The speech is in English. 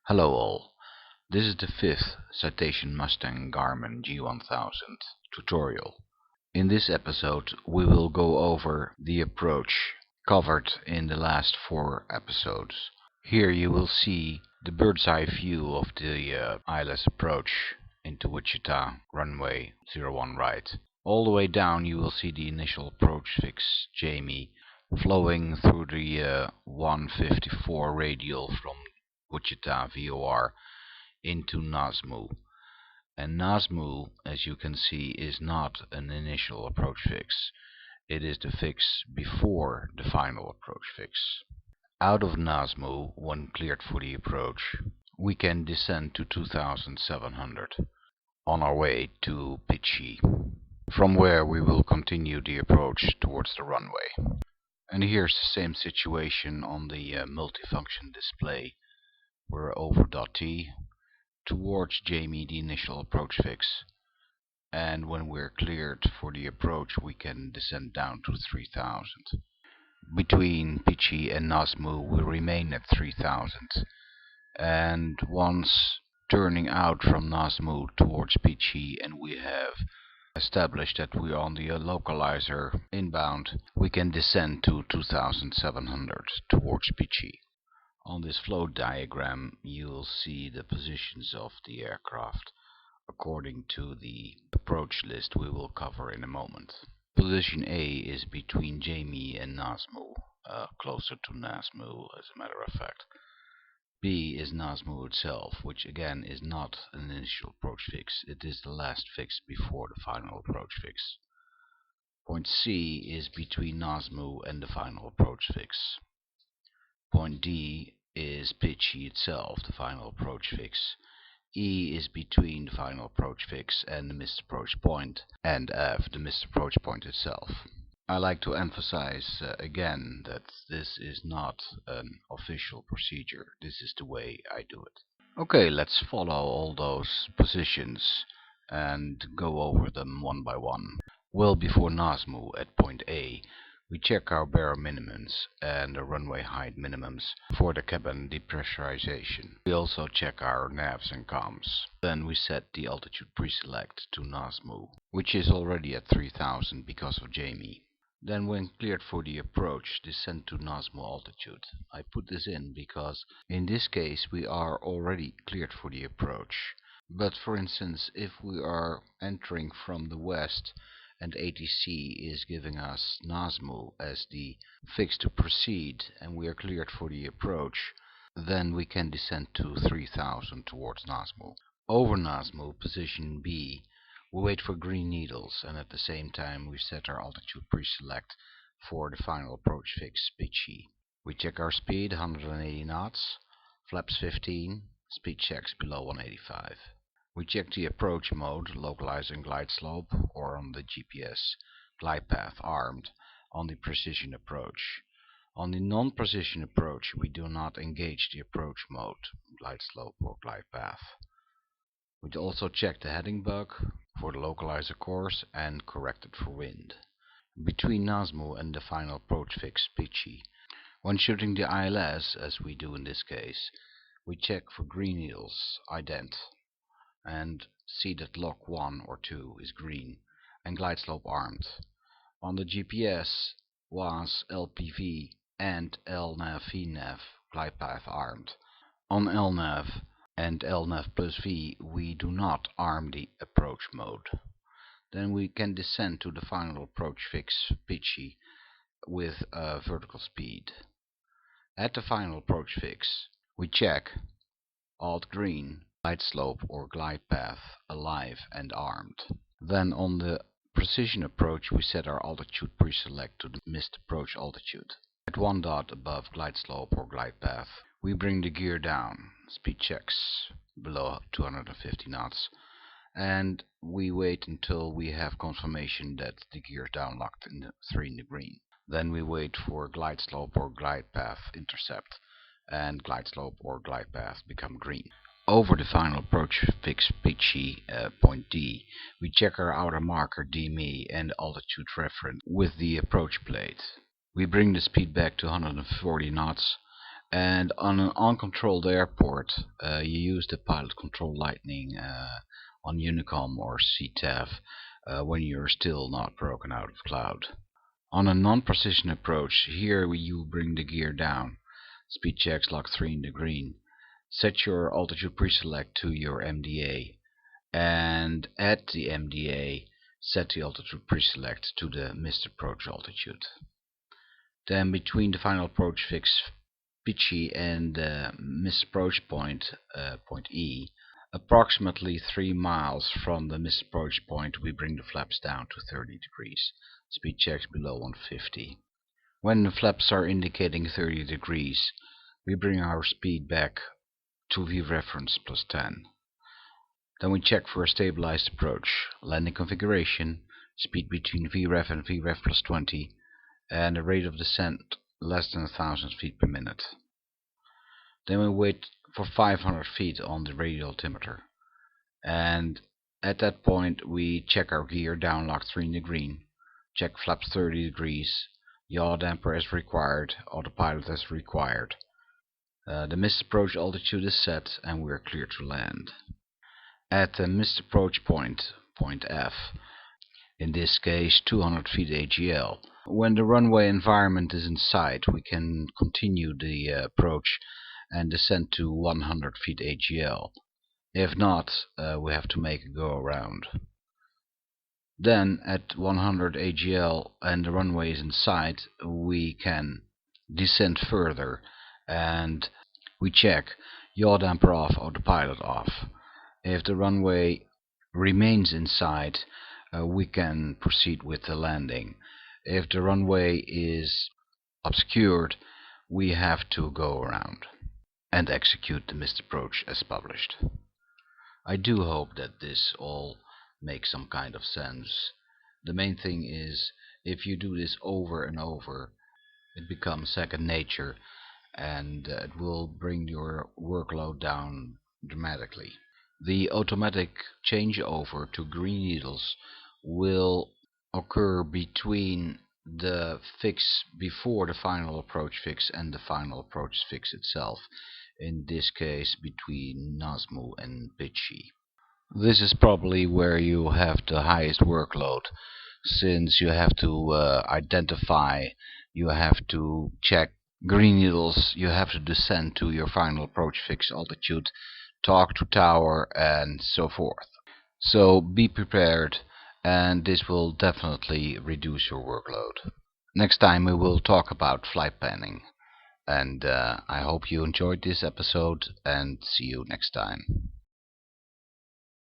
Hello all, this is the fifth Citation Mustang Garmin G1000 tutorial. In this episode we will go over the approach covered in the last 4 episodes. Here you will see the bird's eye view of the ILS approach into Wichita runway 01 right. All the way down you will see the initial approach fix Jamie flowing through the 154 radial from Wichita VOR into Nazmu. And Nazmu, as you can see, is not an initial approach fix. It is the fix before the final approach fix. Out of Nazmu, when cleared for the approach, we can descend to 2700 on our way to Pitchy, from where we will continue the approach towards the runway. And here's the same situation on the multifunction display. We're over .t towards Jamie, the initial approach fix, and when we're cleared for the approach we can descend down to 3000. Between Pitchy and Nazmu we remain at 3000, and once turning out from Nazmu towards Pitchy and we have established that we are on the localizer inbound, we can descend to 2700 towards Pitchy. On this flow diagram you'll see the positions of the aircraft according to the approach list we will cover in a moment. Position A is between Jamie and Nazmu, closer to Nazmu as a matter of fact. B is Nazmu itself, which again is not an initial approach fix, it is the last fix before the final approach fix. Point C is between Nazmu and the final approach fix. Point D is Pitchy itself, the final approach fix. E is between the final approach fix and the missed approach point, and F, the missed approach point itself. I like to emphasize again that this is not an official procedure, this is the way I do it. Okay, let's follow all those positions and go over them one by one. Well before Nazmu at point A, we check our barrel minimums and the runway height minimums for the cabin depressurization. We also check our navs and comms. Then we set the altitude preselect to Nazmu, which is already at 3000 because of Jamie. Then when cleared for the approach, descend to Nazmu altitude. I put this in because in this case we are already cleared for the approach. But for instance, if we are entering from the west and ATC is giving us Nazmu as the fix to proceed and we are cleared for the approach, then we can descend to 3000 towards Nazmu. Over Nazmu, position B, we wait for green needles and at the same time we set our altitude preselect for the final approach fix Pitchy. We check our speed 180 knots, flaps 15, speed checks below 185. We check the approach mode, localizing glide slope, or on the GPS glide path armed, on the precision approach. On the non-precision approach we do not engage the approach mode, glide slope or glide path. We also check the heading bug for the localizer course and correct it for wind. Between Nazmu and the final approach fix Pitchy, when shooting the ILS, as we do in this case, we check for green needles, ident, and see that lock 1 or 2 is green and glide slope armed. On the GPS, WAS, LPV and LNAV VNAV glide path armed. On LNAV and LNAV plus V we do not arm the approach mode. Then we can descend to the final approach fix Pitchy with vertical speed. At the final approach fix we check alt green, glide slope or glide path alive and armed. Then on the precision approach we set our altitude preselect to the missed approach altitude. At 1 dot above glide slope or glide path we bring the gear down, speed checks below 250 knots, and we wait until we have confirmation that the gear is down locked in the 3 in the green. Then we wait for glide slope or glide path intercept and glide slope or glide path become green. Over the final approach fix Pitchy point D, we check our outer marker DME and altitude reference with the approach plate. We bring the speed back to 140 knots And on an uncontrolled airport, you use the pilot control lightning on Unicom or CTAF when you're still not broken out of cloud. On a non-precision approach, here you bring the gear down, speed checks lock 3 in the green, set your altitude preselect to your MDA, and at the MDA set the altitude preselect to the missed approach altitude. Then between the final approach fix Pitchy and the missed approach point, point E, approximately 3 miles from the missed approach point, we bring the flaps down to 30 degrees. Speed checks below 150. When the flaps are indicating 30 degrees, we bring our speed back to V reference plus 10. Then we check for a stabilized approach, landing configuration, speed between VREF and VREF plus 20, and a rate of descent less than 1000 feet per minute. Then we wait for 500 feet on the radial altimeter, and at that point we check our gear down lock 3 in the green, check flaps 30 degrees, yaw damper as required, autopilot as required. The missed approach altitude is set and we are clear to land. At the missed approach point, point F, in this case 200 feet AGL, when the runway environment is in sight, we can continue the approach and descend to 100 feet AGL. If not, we have to make a go around. Then at 100 AGL and the runway is in sight, we can descend further and we check yaw damper off, autopilot off. If the runway remains in sight, we can proceed with the landing. If the runway is obscured, we have to go around and execute the missed approach as published. I do hope that this all makes some kind of sense. The main thing is, if you do this over and over, it becomes second nature and it will bring your workload down dramatically. The automatic changeover to green needles will occur between the fix before the final approach fix and the final approach fix itself, in this case between Nazmu and Pitchy. This is probably where you have the highest workload, since you have to identify, you have to check green needles, you have to descend to your final approach fix altitude, talk to tower and so forth. So be prepared, and this will definitely reduce your workload. Next time we will talk about flight planning, and I hope you enjoyed this episode, and see you next time.